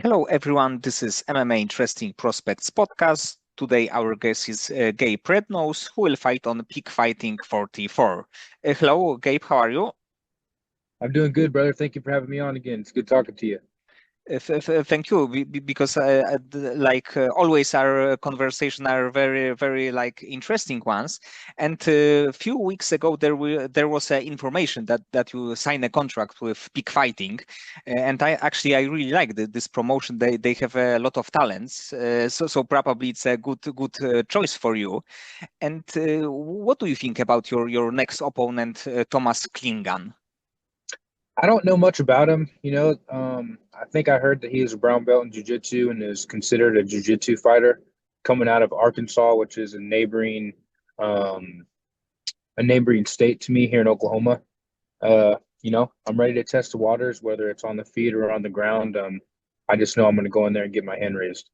Hello, everyone. This is MMA Interesting Prospects podcast. Today, our guest is Gabe Rednose, who will fight on Peak Fighting 44. Hello, Gabe. How are you? I'm doing good, brother. Thank you for having me on again. It's good talking to you. Thank you, because always, our conversation are very, very like interesting ones. And a few weeks ago, there was information that you sign a contract with Peak Fighting, and I really like this promotion. They have a lot of talents, so probably it's a good choice for you. And what do you think about your next opponent, Thomas Klingan? I don't know much about him. I think I heard that he is a brown belt in jiu-jitsu and is considered a jiu-jitsu fighter coming out of Arkansas, which is um, a neighboring state to me here in Oklahoma. I'm ready to test the waters, whether it's on the feet or on the ground. I just know I'm going to go in there and get my hand raised.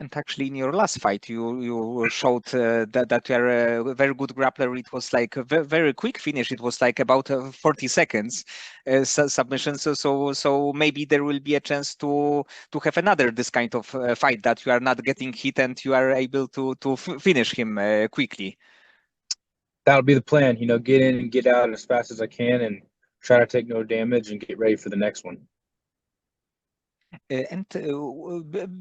And actually, in your last fight, you showed that you are a very good grappler. It was like a very quick finish. It was like about 40 seconds submission. So maybe there will be a chance to have another this kind of fight that you are not getting hit and you are able to finish him quickly. That'll be the plan. Get in and get out as fast as I can and try to take no damage and get ready for the next one. And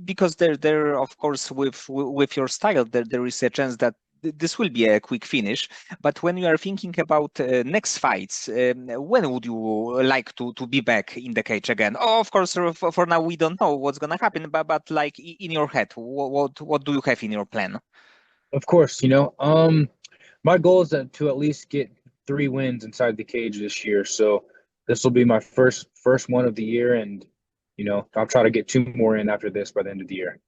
because there of course with your style there is a chance that this will be a quick finish. But when you are thinking about next fights, when would you like to be back in the cage again? Oh, of course, for now we don't know what's gonna happen, but like in your head, what do you have in your plan? Of course, my goal is to at least get 3 wins inside the cage this year. So this will be my first one of the year, and I'll try to get 2 more in after this by the end of the year.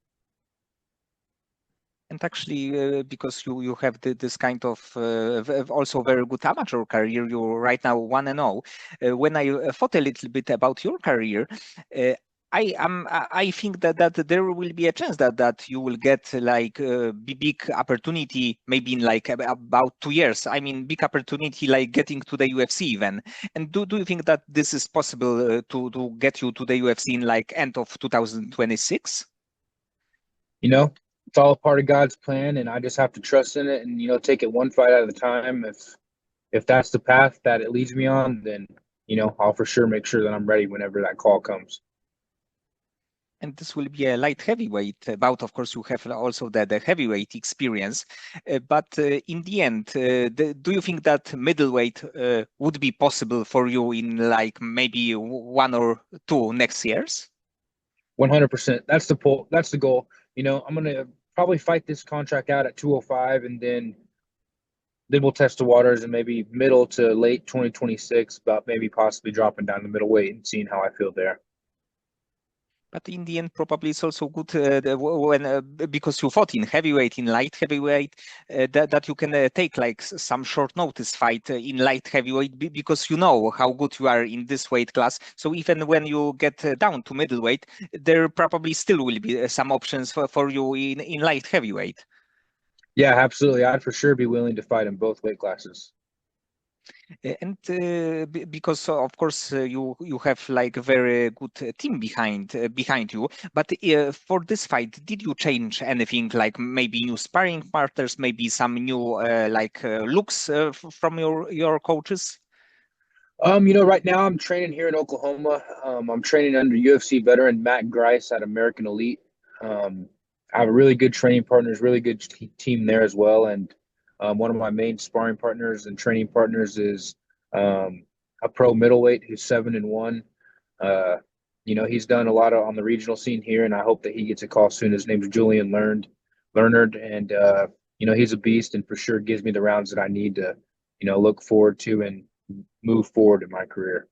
And actually, because you have this kind of also very good amateur career, you're right now 1-0. When I thought a little bit about your career, uh, I think that there will be a chance that you will get like a big opportunity maybe in like about 2 years. I mean, big opportunity like getting to the UFC even. And do you think that this is possible to get you to the UFC in like end of 2026? It's all a part of God's plan, and I just have to trust in it and take it one fight at a time. If that's the path that it leads me on, then I'll for sure make sure that I'm ready whenever that call comes. And this will be a light heavyweight bout. Of course, you have also the heavyweight experience. But in the end, do you think that middleweight would be possible for you in like maybe one or two next years? 100%. That's the goal. I'm gonna probably fight this contract out at 205, and then we'll test the waters and maybe middle to late 2026 about maybe possibly dropping down the middleweight and seeing how I feel there. But in the end, probably it's also good when because you fought in heavyweight, in light heavyweight, that you can take like some short notice fight in light heavyweight because you know how good you are in this weight class. So even when you get down to middleweight, there probably still will be some options for you in light heavyweight. Yeah, absolutely. I'd for sure be willing to fight in both weight classes. And because of course you have like a very good team behind you. But for this fight, did you change anything? Like maybe new sparring partners, maybe some new looks from your coaches? Right now I'm training here in Oklahoma. I'm training under UFC veteran Matt Grice at American Elite. Um, I have a really good training partners, really good team there as well. And one of my main sparring partners and training partners is um, a pro middleweight who's 7-1. Uh, he's done a lot on the regional scene here, and I hope that he gets a call soon. His name's Julian Leonard, and he's a beast, and for sure gives me the rounds that I need to, look forward to and move forward in my career.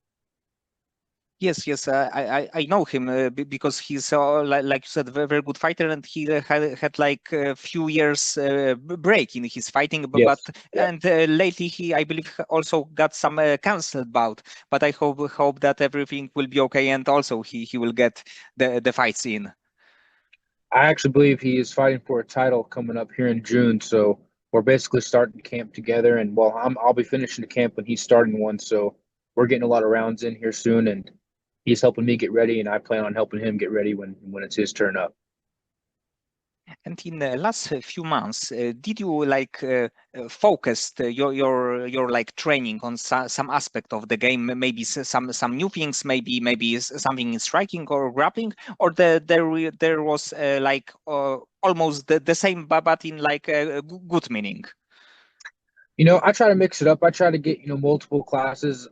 Yes, I know him because he's like you said, very good fighter, and he had like a few years break in his fighting, but Yes. Yep. and lately he, I believe, also got some cancelled bout. But I hope that everything will be okay, and also he will get the fights in. I actually believe he is fighting for a title coming up here in June. So we're basically starting camp together, and I'll be finishing the camp when he's starting one. So we're getting a lot of rounds in here soon, and he's helping me get ready, and I plan on helping him get ready when it's his turn up. And in the last few months, did you like focused your like training on some aspect of the game, maybe some new things, maybe something in striking or grappling, or there was like almost the same, but in like a good meaning? I try to mix it up. I try to get, multiple classes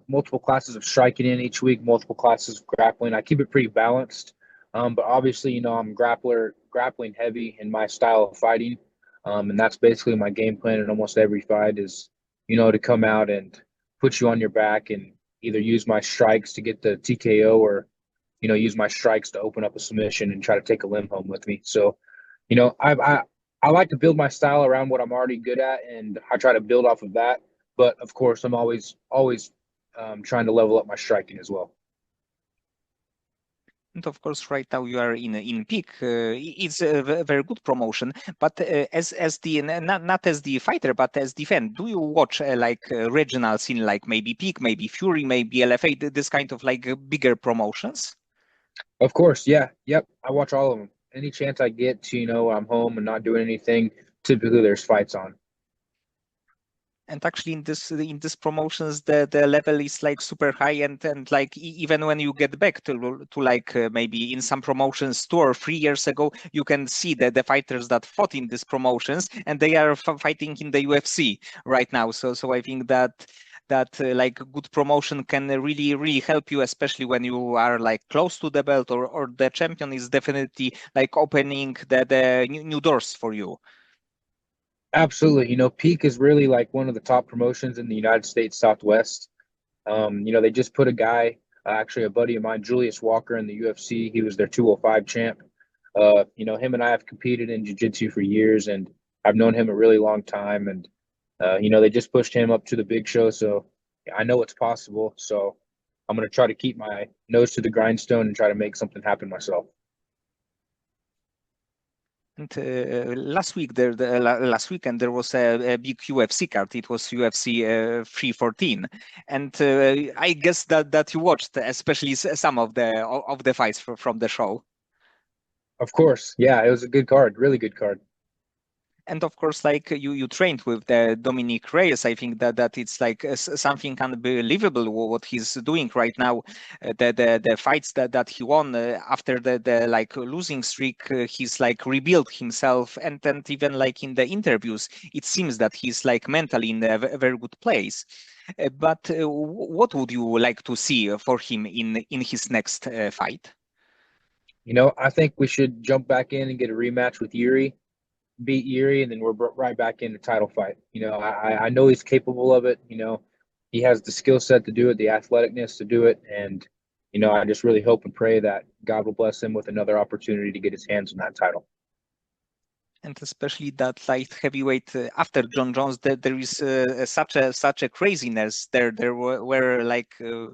of striking in each week, multiple classes of grappling. I keep it pretty balanced. But obviously, I'm grappling heavy in my style of fighting. And that's basically my game plan in almost every fight is, to come out and put you on your back and either use my strikes to get the TKO or, use my strikes to open up a submission and try to take a limb home with me. So, I like to build my style around what I'm already good at, and I try to build off of that. But of course, I'm always trying to level up my striking as well. And of course, right now you are in peak. It's a very good promotion. But as the not as the fighter, but as the fan, do you watch like regionals in like maybe peak, maybe Fury, maybe LFA, this kind of like bigger promotions? Of course, yeah, yep. I watch all of them. Any chance I get to, I'm home and not doing anything, typically there's fights on. And actually in this promotions the level is like super high, and like even when you get back to like maybe in some promotions 2 or 3 years ago, you can see that the fighters that fought in these promotions and they are fighting in the UFC right now. So I think that like good promotion can really help you, especially when you are like close to the belt, or the champion is definitely like opening the new doors for you. Absolutely. Peak is really like one of the top promotions in the United States Southwest. They just put a guy, actually a buddy of mine, Julius Walker, in the UFC. He was their 205 champ. Him and I have competed in jiu-jitsu for years, and I've known him a really long time. And they just pushed him up to the big show, so I know it's possible. So I'm going to try to keep my nose to the grindstone and try to make something happen myself. And last weekend there was a big UFC card. It was UFC 314, and I guess that you watched, especially some of the fights from the show. Of course, yeah, it was a good card, really good card. And of course, like you trained with the Dominic Reyes. I think that it's like something unbelievable what he's doing right now. The fights that he won after the like losing streak, he's like rebuilt himself, and even like in the interviews, it seems that he's like mentally in a very good place. But what would you like to see for him in his next fight? I think we should jump back in and get a rematch with Yuri, beat Yuri, and then we're right back in the title fight. I know he's capable of it. He has the skill set to do it, the athleticness to do it, and I just really hope and pray that God will bless him with another opportunity to get his hands on that title. And especially that light heavyweight after John Jones, there is such a craziness. There were like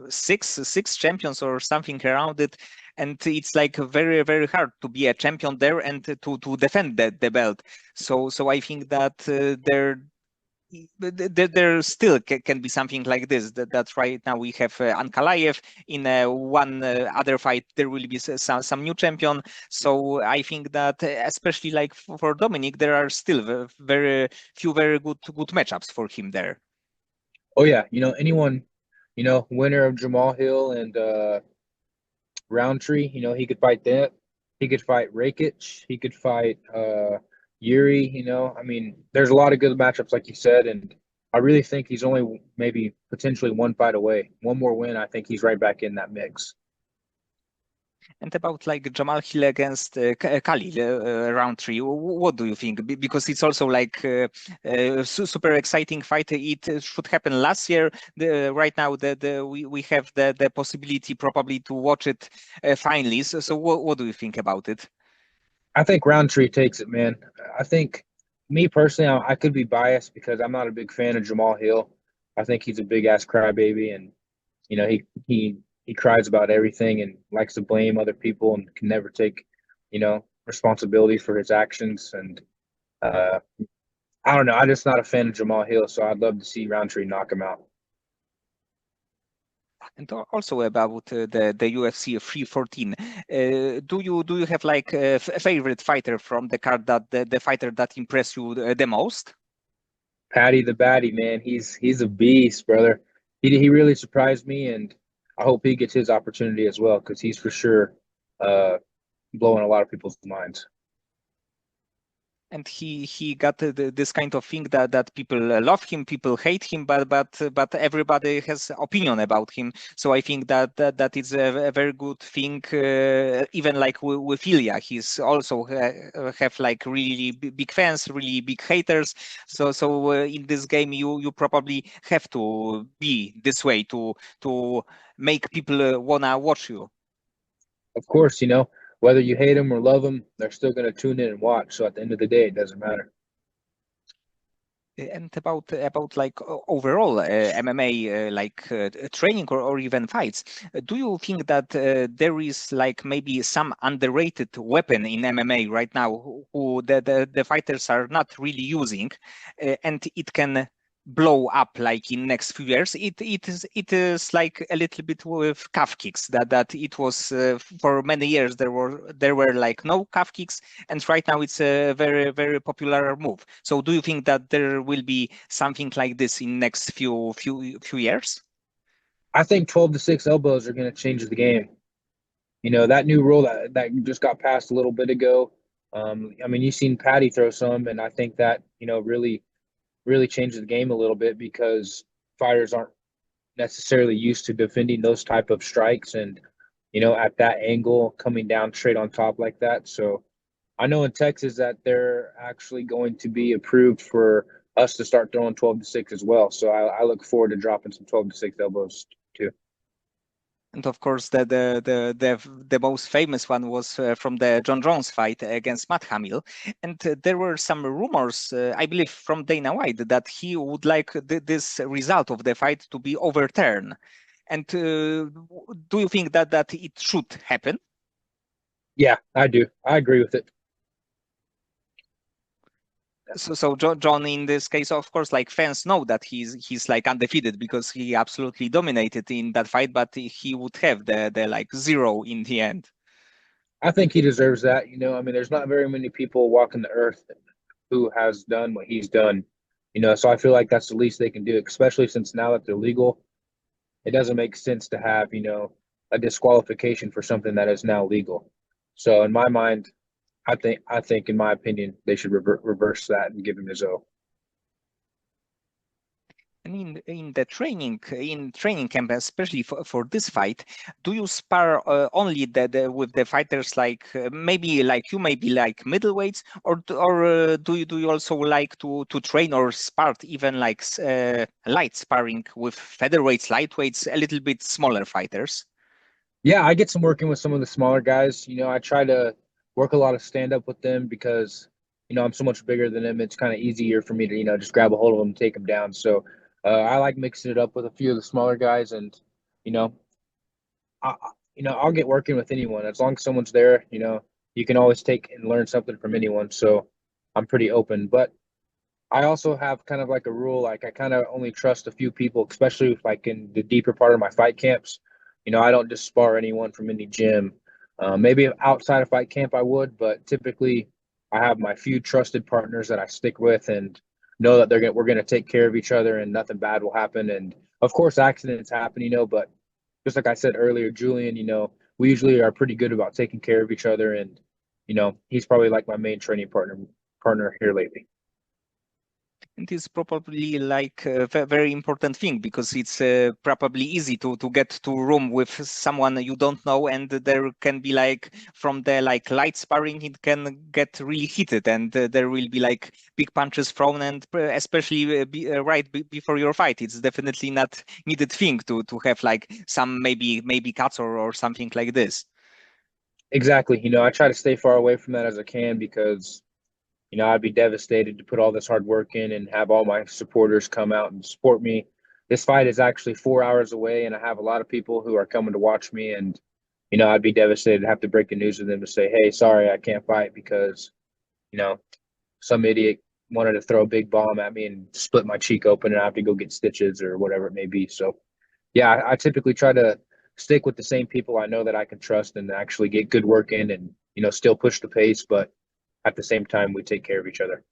six champions or something around it, and it's like very hard to be a champion there and to defend the belt. So I think that there still can be something like this. That right now we have Ankalaev in one other fight. There will be some new champion. So I think that especially like for Dominic, there are still very few very good matchups for him there. Oh yeah, anyone, winner of Jamal Hill and Roundtree, he could fight that. He could fight Rakic. He could fight Yuri. I mean, there's a lot of good matchups, like you said, and I really think he's only maybe potentially one fight away. One more win, I think he's right back in that mix. And about like Jamal Hill against Khalil Roundtree, what do you think? Because it's also like super exciting fight. It should happen last year. Right now, we have the possibility probably to watch it finally. So what do you think about it? I think Roundtree takes it, man. I think me personally, I could be biased because I'm not a big fan of Jamal Hill. I think he's a big ass crybaby, and he cries about everything and likes to blame other people and can never take responsibility for his actions. And uh, I don't know. I'm just not a fan of Jamal Hill, so I'd love to see Roundtree knock him out. And also about the UFC 314, do you have like a favorite fighter from the card, that the fighter that impressed you the most? Patty the Batty, man, he's a beast, brother. He really surprised me, and I hope he gets his opportunity as well because he's for sure uh, blowing a lot of people's minds. And he got this kind of thing that people love him, people hate him, but everybody has opinion about him. So I think that is a very good thing. Even like with Ilya, he's also have like really big fans, really big haters. So in this game, you probably have to be this way to make people wanna watch you. Of course, whether you hate them or love them, they're still going to tune in and watch. So at the end of the day, it doesn't matter. And about like overall MMA like training or even fights, do you think that there is like maybe some underrated weapon in MMA right now who the fighters are not really using, and it can blow up like in next few years? It is like a little bit with calf kicks, that it was for many years there were like no calf kicks, and right now it's a very very popular move. So do you think that there will be something like this in next few years? I think 12 to 6 elbows are going to change the game. That new rule that just got passed a little bit ago. I mean, you've seen Patty throw some, and I think that, really changed the game a little bit because fighters aren't necessarily used to defending those type of strikes and, at that angle coming down straight on top like that. So I know in Texas that they're actually going to be approved for us to start throwing 12 to 6 as well. So I look forward to dropping some 12 to 6 elbows too. And of course, the most famous one was from the John Jones fight against Matt Hamill. And there were some rumors, I believe, from Dana White that he would like this result of the fight to be overturned. And do you think that it should happen? Yeah, I do. I agree with it. So John, in this case, of course, like fans know that he's like undefeated because he absolutely dominated in that fight, but he would have the like zero in the end. I think he deserves that. I mean, there's not very many people walking the earth who has done what he's done. So I feel like that's the least they can do, especially since now that they're legal, it doesn't make sense to have, a disqualification for something that is now legal. So in my mind, I think in my opinion, they should reverse that and give him his O. And in the training camp, especially for this fight, do you spar only with the fighters like maybe like you, maybe like middleweights, or do you also like to train or spar even like light sparring with featherweights, lightweights, a little bit smaller fighters? Yeah, I get some working with some of the smaller guys. I try to work a lot of stand up with them because, I'm so much bigger than them. It's kind of easier for me to, just grab a hold of them and take them down. So I like mixing it up with a few of the smaller guys, and you know, I'll get working with anyone as long as someone's there. You can always take and learn something from anyone. So I'm pretty open, but I also have kind of like a rule, like I kind of only trust a few people, especially if like in the deeper part of my fight camps. I don't just spar anyone from any gym. Maybe outside of fight camp I would, but typically I have my few trusted partners that I stick with and know that we're gonna take care of each other and nothing bad will happen. And of course accidents happen, but just like I said earlier, Julian, we usually are pretty good about taking care of each other, and he's probably like my main training partner here lately. It is probably like a very important thing because it's probably easy to get to room with someone you don't know, and there can be like from the like light sparring it can get really heated, and there will be like big punches thrown, and especially right before your fight, it's definitely not needed thing to have like some maybe cuts or something like this. Exactly. I try to stay far away from that as I can because, I'd be devastated to put all this hard work in and have all my supporters come out and support me. This fight is actually 4 hours away, and I have a lot of people who are coming to watch me. And, I'd be devastated to have to break the news to them to say, hey, sorry, I can't fight because, you know, some idiot wanted to throw a big bomb at me and split my cheek open and I have to go get stitches or whatever it may be. So yeah, I typically try to stick with the same people I know that I can trust and actually get good work in and, still push the pace, but at the same time, we take care of each other.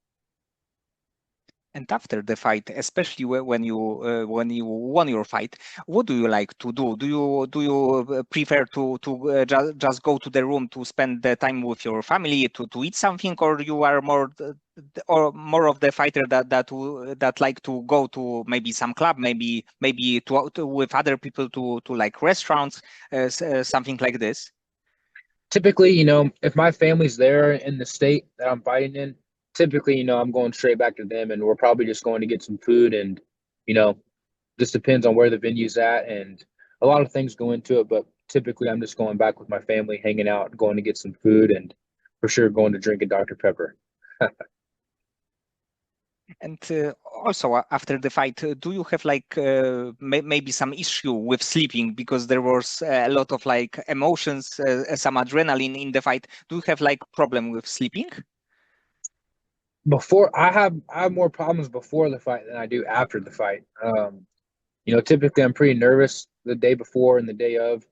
And after the fight, especially when you won your fight, what do you like to do? Do you prefer to just go to the room to spend the time with your family to eat something, or you are more of the fighter that like to go to maybe some club, maybe to with other people to like restaurants, something like this? Typically, if my family's there in the state that I'm fighting in, typically, I'm going straight back to them and we're probably just going to get some food and, you know, just depends on where the venue's at and a lot of things go into it, but typically I'm just going back with my family, hanging out, going to get some food and for sure going to drink a Dr. Pepper. And also after the fight, do you have like maybe some issue with sleeping because there was a lot of like emotions, some adrenaline in the fight? Do you have like problem with sleeping? Before I have more problems before the fight than I do after the fight. Typically I'm pretty nervous the day before and the day of,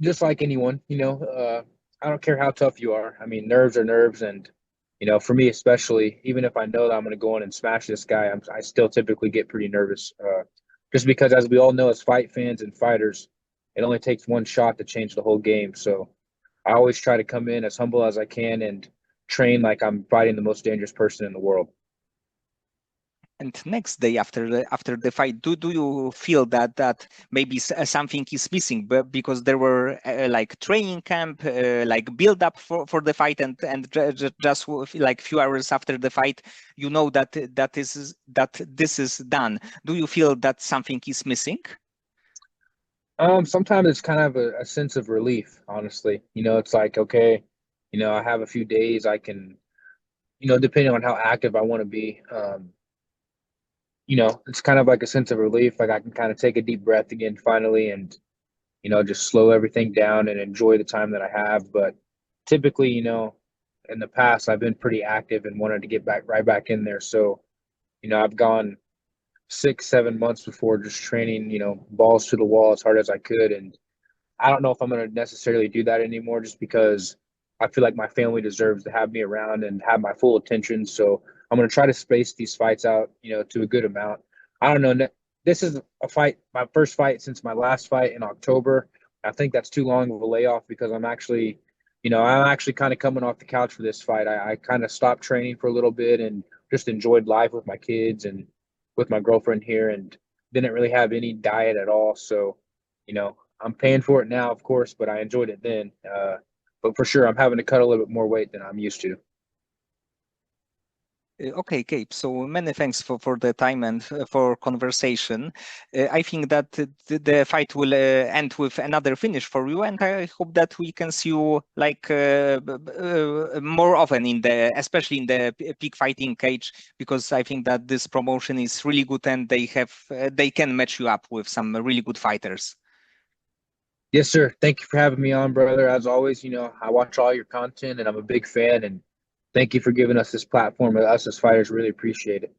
just like anyone, I don't care how tough you are. I mean, nerves are nerves. And, for me, especially, even if I know that I'm going to go in and smash this guy, I still typically get pretty nervous. Just because, as we all know, as fight fans and fighters, it only takes one shot to change the whole game. So I always try to come in as humble as I can and train like I'm fighting the most dangerous person in the world. And next day after the fight, do you feel that maybe something is missing, but because there were like training camp, like build up for the fight, and just like few hours after the fight, you know that this is done. Do you feel that something is missing? Sometimes it's kind of a sense of relief, honestly. It's like, okay, I have a few days I can, depending on how active I want to be. It's kind of like a sense of relief. Like I can kind of take a deep breath again finally and, just slow everything down and enjoy the time that I have. But typically, in the past, I've been pretty active and wanted to get back right back in there. So, I've gone 6, 7 months before just training, balls to the wall as hard as I could. And I don't know if I'm going to necessarily do that anymore just because I feel like my family deserves to have me around and have my full attention. So I'm going to try to space these fights out, to a good amount. I don't know. This is a fight, my first fight since my last fight in October. I think that's too long of a layoff because I'm actually kind of coming off the couch for this fight. I kind of stopped training for a little bit and just enjoyed life with my kids and with my girlfriend here and didn't really have any diet at all. So, I'm paying for it now, of course, but I enjoyed it then. But for sure, I'm having to cut a little bit more weight than I'm used to. Okay, Gabe. So many thanks for the time and for conversation. I think that the fight will end with another finish for you, and I hope that we can see you like more often especially in the peak fighting cage, because I think that this promotion is really good and they can match you up with some really good fighters. Yes, sir. Thank you for having me on, brother. As always, I watch all your content and I'm a big fan. And thank you for giving us this platform. Us as fighters really appreciate it.